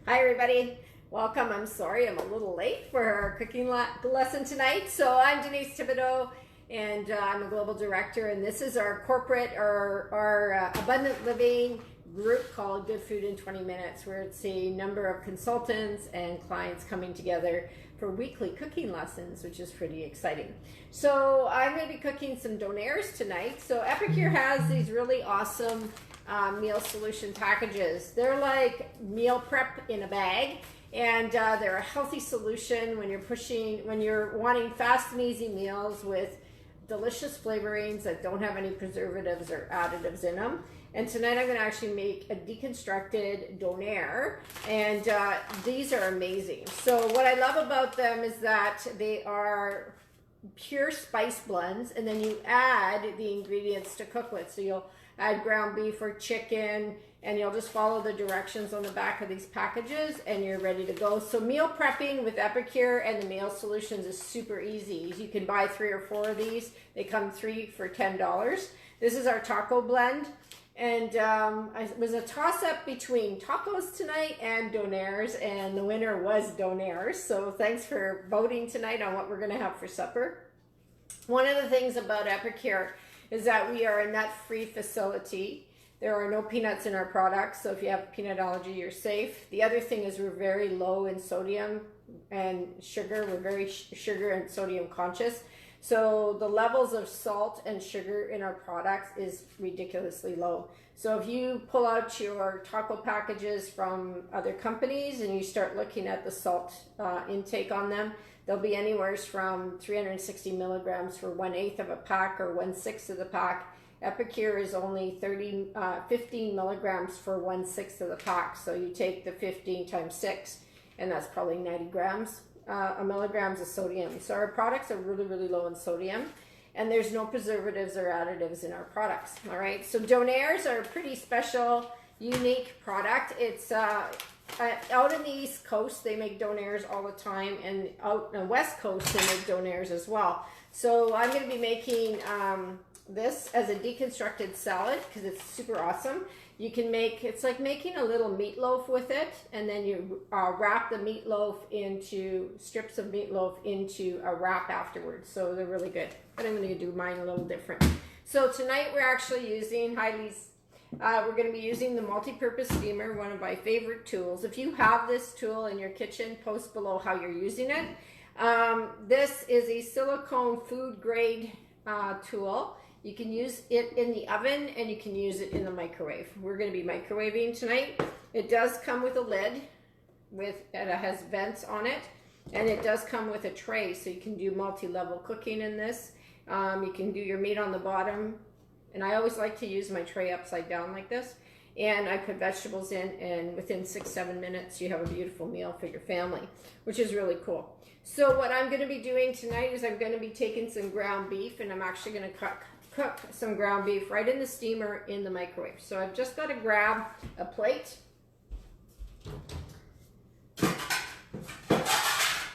Hi everybody, welcome. I'm sorry I'm a little late for our cooking lesson tonight. So I'm Denise Thibodeau and I'm a global director, and this is our corporate our abundant living group called Good Food in 20 Minutes, where it's a number of consultants and clients coming together for weekly cooking lessons, which is pretty exciting. So I'm going to be cooking some Donairs tonight. So Epicure has these really awesome meal solution packages. They're like meal prep in a bag, and they're a healthy solution when you're wanting fast and easy meals with delicious flavorings that don't have any preservatives or additives in them. And tonight I'm going to actually make a deconstructed Donair, and these are amazing. So what I love about them is that they are pure spice blends, and then you add the ingredients to cook with. So you'll add ground beef or chicken, and you'll just follow the directions on the back of these packages and you're ready to go. So meal prepping with Epicure and the Meal Solutions is super easy. You can buy 3 or 4 of these. They come 3 for $10. This is our taco blend, and it was a toss-up between tacos tonight and Donairs, and the winner was Donairs. So thanks for voting tonight on what we're going to have for supper. One of the things about Epicure is that we are a nut-free facility. There are no peanuts in our products, so if you have a peanut allergy, you're safe. The other thing is we're very low in sodium and sugar. We're very sugar and sodium conscious. So the levels of salt and sugar in our products is ridiculously low. So if you pull out your taco packages from other companies and you start looking at the salt intake on them, they'll be anywhere from 360 milligrams for 1/8 of a pack or 1/6 of the pack. Epicure is only 15 milligrams for 1/6 of the pack. So you take the 15 times 6, and that's probably 90 grams. Milligrams of sodium. So our products are really, really low in sodium, and there's no preservatives or additives in our products. All right, so Donairs are a pretty special, unique product. It's out in the East Coast, they make Donairs all the time, and out on the West Coast, they make Donairs as well. So I'm going to be making this as a deconstructed salad because it's super awesome. You can make, it's like making a little meatloaf with it, and then you wrap the meatloaf into, strips of meatloaf into a wrap afterwards. So they're really good, but I'm going to do mine a little different. So tonight we're actually using, we're going to be using the multi-purpose steamer, one of my favorite tools. If you have this tool in your kitchen, post below how you're using it. This is a silicone food grade tool. You can use it in the oven and you can use it in the microwave. We're going to be microwaving tonight. It does come with a lid, it has vents on it, and it does come with a tray, so you can do multi-level cooking in this. You can do your meat on the bottom, and I always like to use my tray upside down like this, and I put vegetables in, and within 6-7 minutes you have a beautiful meal for your family, which is really cool. So what I'm going to be doing tonight is I'm going to be taking some ground beef, and I'm actually going to cook some ground beef right in the steamer in the microwave. So I've just got to grab a plate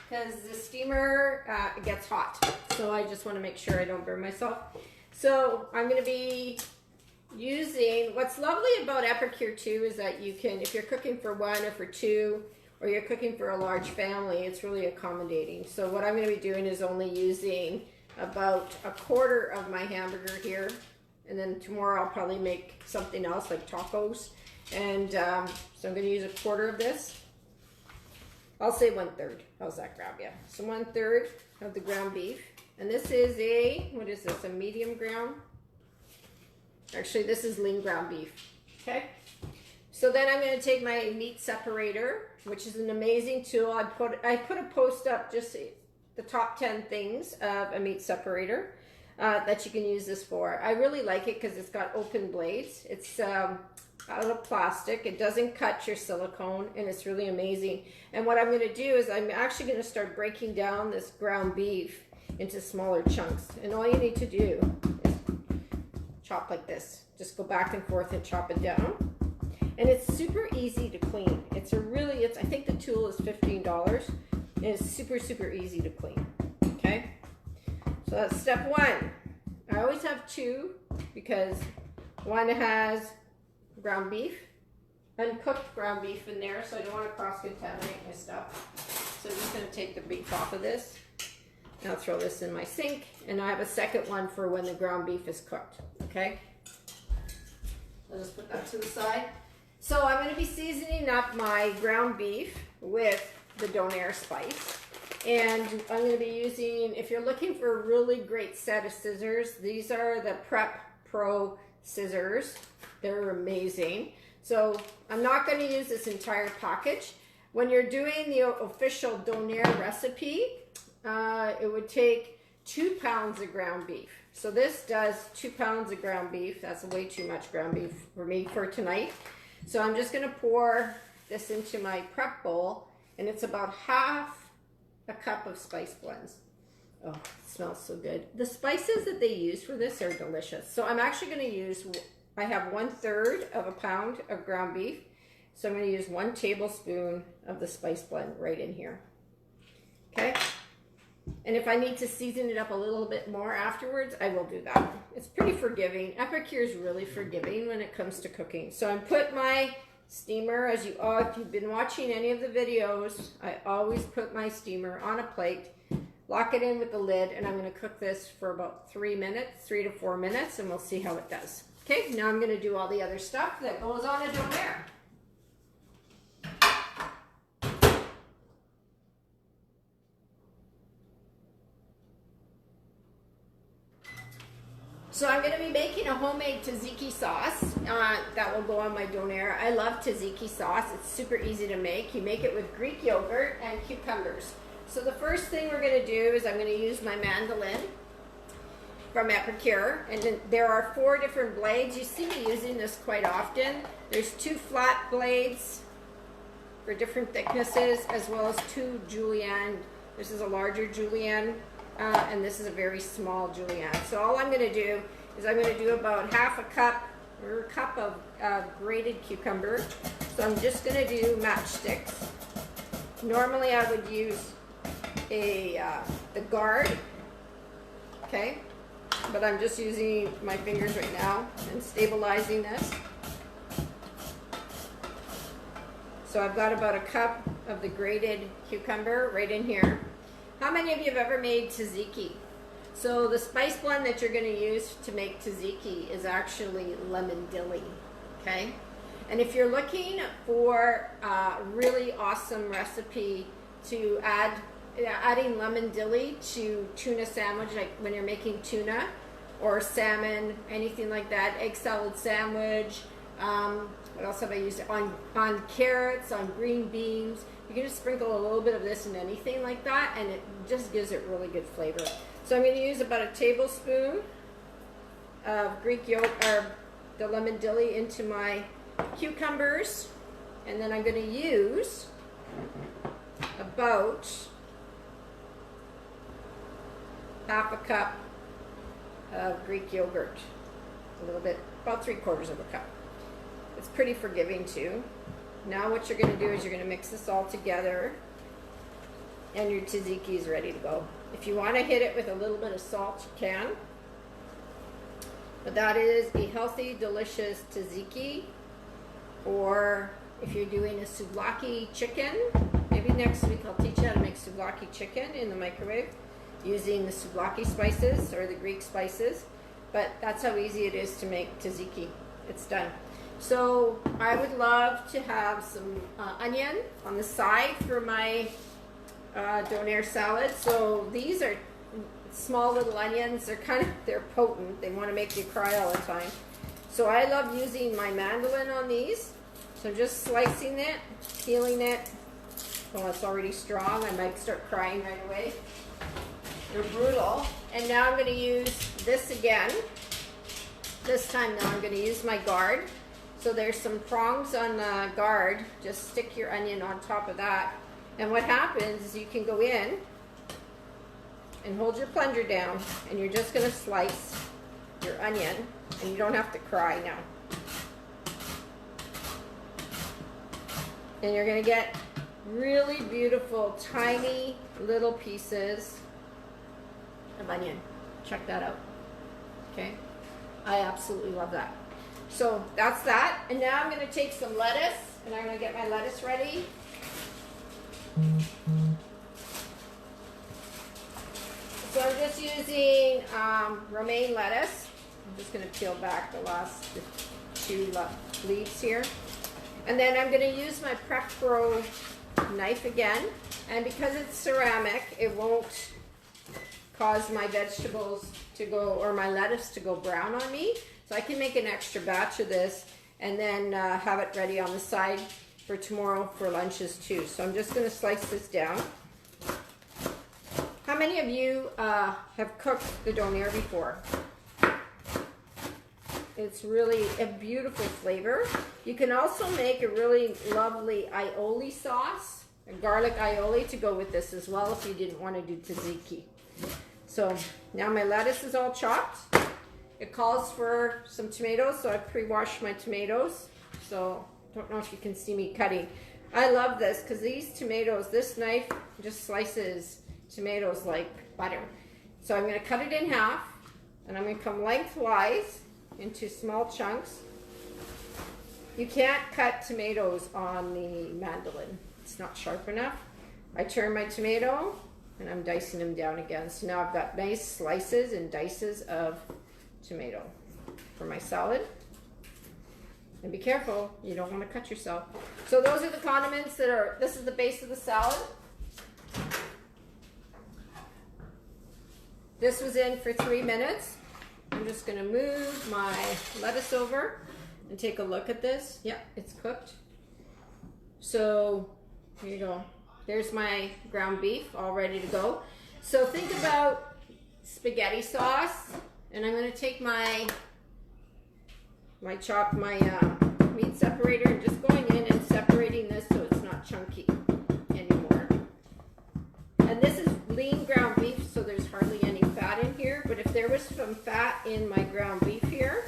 because the steamer gets hot. So I just want to make sure I don't burn myself. So I'm going to be using, what's lovely about Epicure too is that you can, if you're cooking for 1 or for 2, or you're cooking for a large family, it's really accommodating. So what I'm going to be doing is only using about 1/4 of my hamburger here, and then tomorrow I'll probably make something else like tacos, and so I'm going to use 1/4 of this. I'll say 1/3. How's that grab you? So 1/3 of the ground beef, and this is what is this, a medium ground? Actually, this is lean ground beef. Okay, so then I'm going to take my meat separator, which is an amazing tool. I put a post up, just the top 10 things of a meat separator that you can use this for. I really like it because it's got open blades. It's out of plastic. It doesn't cut your silicone, and it's really amazing. And what I'm going to do is I'm actually going to start breaking down this ground beef into smaller chunks. And all you need to do is chop like this. Just go back and forth and chop it down. And it's super easy to clean. I think the tool is $15. And it's super, super easy to clean. Okay, so that's step 1. I always have 2 because one has ground beef uncooked ground beef in there, so I don't want to cross-contaminate my stuff. So I'm just going to take the beef off of this. Now throw this in my sink, and I have a second one for when the ground beef is cooked, okay? I'll just put that to the side. So I'm going to be seasoning up my ground beef with the Donair spice. And I'm going to be using, if you're looking for a really great set of scissors, these are the Prep Pro scissors. They're amazing. So I'm not going to use this entire package. When you're doing the official Donair recipe, it would take 2 pounds of ground beef. So this does 2 pounds of ground beef. That's way too much ground beef for me for tonight. So I'm just going to pour this into my prep bowl, and it's about half a cup of spice blends. Oh, it smells so good. The spices that they use for this are delicious. So I'm actually going to use, I have 1/3 of a pound of ground beef. So I'm going to use 1 tablespoon of the spice blend right in here. Okay. And if I need to season it up a little bit more afterwards, I will do that. It's pretty forgiving. Epicure is really forgiving when it comes to cooking. So I put my steamer, as you all, if you've been watching any of the videos, I always put my steamer on a plate, lock it in with the lid, and I'm going to cook this for about 3 to 4 minutes, and we'll see how it does. Okay, now I'm going to do all the other stuff that goes on a Donair. So I'm going to be making a homemade tzatziki sauce that will go on my Donair. I love tzatziki sauce. It's super easy to make. You make it with Greek yogurt and cucumbers. So the first thing we're going to do is I'm going to use my mandolin from Epicure. And then there are 4 different blades. You see me using this quite often. There's 2 flat blades for different thicknesses, as well as 2 julienne. This is a larger julienne. And this is a very small julienne. So all I'm going to do is I'm going to do about half a cup or a cup of grated cucumber. So I'm just going to do matchsticks. Normally I would use the guard, okay? But I'm just using my fingers right now and stabilizing this. So I've got about a cup of the grated cucumber right in here. How many of you have ever made tzatziki? So the spice blend that you're going to use to make tzatziki is actually lemon dilly, okay? And if you're looking for a really awesome recipe to adding lemon dilly to tuna sandwich, like when you're making tuna or salmon, anything like that, egg salad sandwich, what else have I used? On carrots, on green beans. You can just sprinkle a little bit of this in anything like that, and it just gives it really good flavor. So I'm going to use about a tablespoon of Greek yogurt, or the lemon dilly, into my cucumbers, and then I'm going to use about half a cup of Greek yogurt, a little bit, about 3/4 of a cup. It's pretty forgiving too. Now what you're going to do is you're going to mix this all together, and your tzatziki is ready to go. If you want to hit it with a little bit of salt, you can. But that is a healthy, delicious tzatziki. Or if you're doing a souvlaki chicken, maybe next week I'll teach you how to make souvlaki chicken in the microwave using the souvlaki spices or the Greek spices. But that's how easy it is to make tzatziki. It's done. So I would love to have some onion on the side for my Donair salad. So these are small little onions. They're potent. They want to make you cry all the time. So I love using my mandolin on these. So I'm just slicing it, peeling it. Well, it's already strong. I might start crying right away. They're brutal. And now I'm going to use this again. This time now I'm going to use my guard. So there's some prongs on the guard. Just stick your onion on top of that. And what happens is you can go in and hold your plunger down, and you're just going to slice your onion, and you don't have to cry now. And you're going to get really beautiful, tiny little pieces of onion. Check that out. Okay? I absolutely love that. So that's that. And now I'm going to take some lettuce, and I'm going to get my lettuce ready. So I'm just using romaine lettuce. I'm just going to peel back the last two leaves here. And then I'm going to use my Prep Pro knife again. And because it's ceramic, it won't cause my vegetables to go, or my lettuce to go brown on me. So I can make an extra batch of this and then have it ready on the side for tomorrow for lunches too. So I'm just going to slice this down. How many of you have cooked the Donair before? It's really a beautiful flavor. You can also make a really lovely aioli sauce, a garlic aioli to go with this as well if you didn't want to do tzatziki. So now my lettuce is all chopped. It calls for some tomatoes, so I've pre-washed my tomatoes. So don't know if you can see me cutting. I love this because these tomatoes, this knife just slices tomatoes like butter. So I'm going to cut it in half, and I'm going to come lengthwise into small chunks. You can't cut tomatoes on the mandolin. It's not sharp enough. I turn my tomato, and I'm dicing them down again. So now I've got nice slices and dices of tomato for my salad. And be careful, you don't want to cut yourself. So those are the condiments that are, this is the base of the salad. This was in for 3 minutes. I'm just going to move my lettuce over and take a look at this. Yeah, it's cooked. So here you go. There's my ground beef all ready to go. So think about spaghetti sauce, and I'm going to take my meat separator and just going in and separating this so it's not chunky anymore. And this is lean ground beef, so there's hardly any fat in here, but if there was some fat in my ground beef here,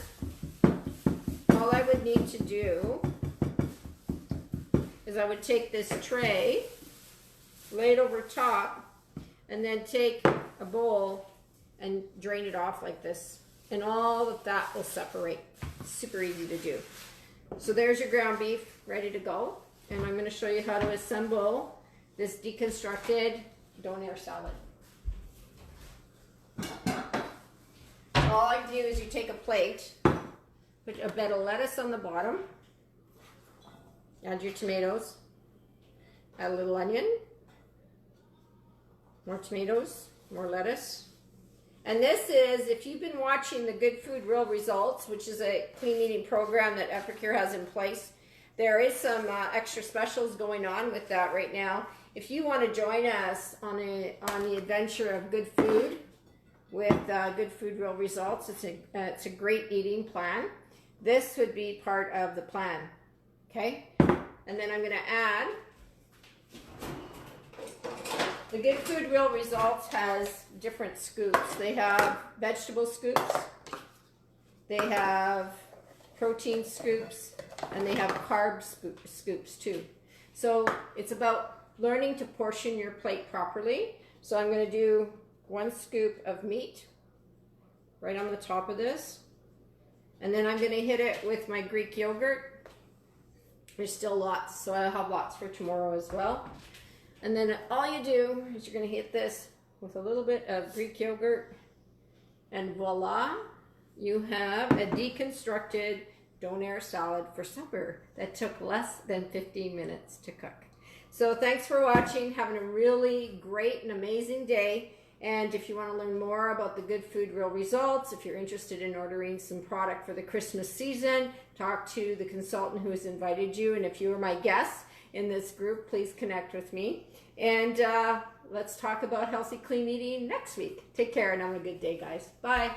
all I would need to do is I would take this tray, lay it over top, and then take a bowl and drain it off like this, and all the fat will separate. Super easy to do. So there's your ground beef ready to go, and I'm going to show you how to assemble this deconstructed Donair salad. All I do is you take a plate, put a bed of lettuce on the bottom, add your tomatoes, add a little onion, more tomatoes, more lettuce. And this is, if you've been watching the Good Food Real Results, which is a clean eating program that Epicure has in place, there is some extra specials going on with that right now. If you want to join us on the adventure of good food with Good Food Real Results, it's a great eating plan. This would be part of the plan, okay? And then I'm going to add, the Good Food Real Results has different scoops. They have vegetable scoops, they have protein scoops, and they have carb scoops too. So it's about learning to portion your plate properly. So I'm going to do 1 scoop of meat right on the top of this. And then I'm going to hit it with my Greek yogurt. There's still lots, so I'll have lots for tomorrow as well. And then all you do is you're going to hit this with a little bit of Greek yogurt, and voila, you have a deconstructed Donair salad for supper that took less than 15 minutes to cook. So thanks for watching. Having a really great and amazing day. And if you want to learn more about the Good Food Real Results, if you're interested in ordering some product for the Christmas season, talk to the consultant who has invited you. And if you are my guest in this group, please connect with me. And let's talk about healthy, clean eating next week. Take care and have a good day, guys. Bye.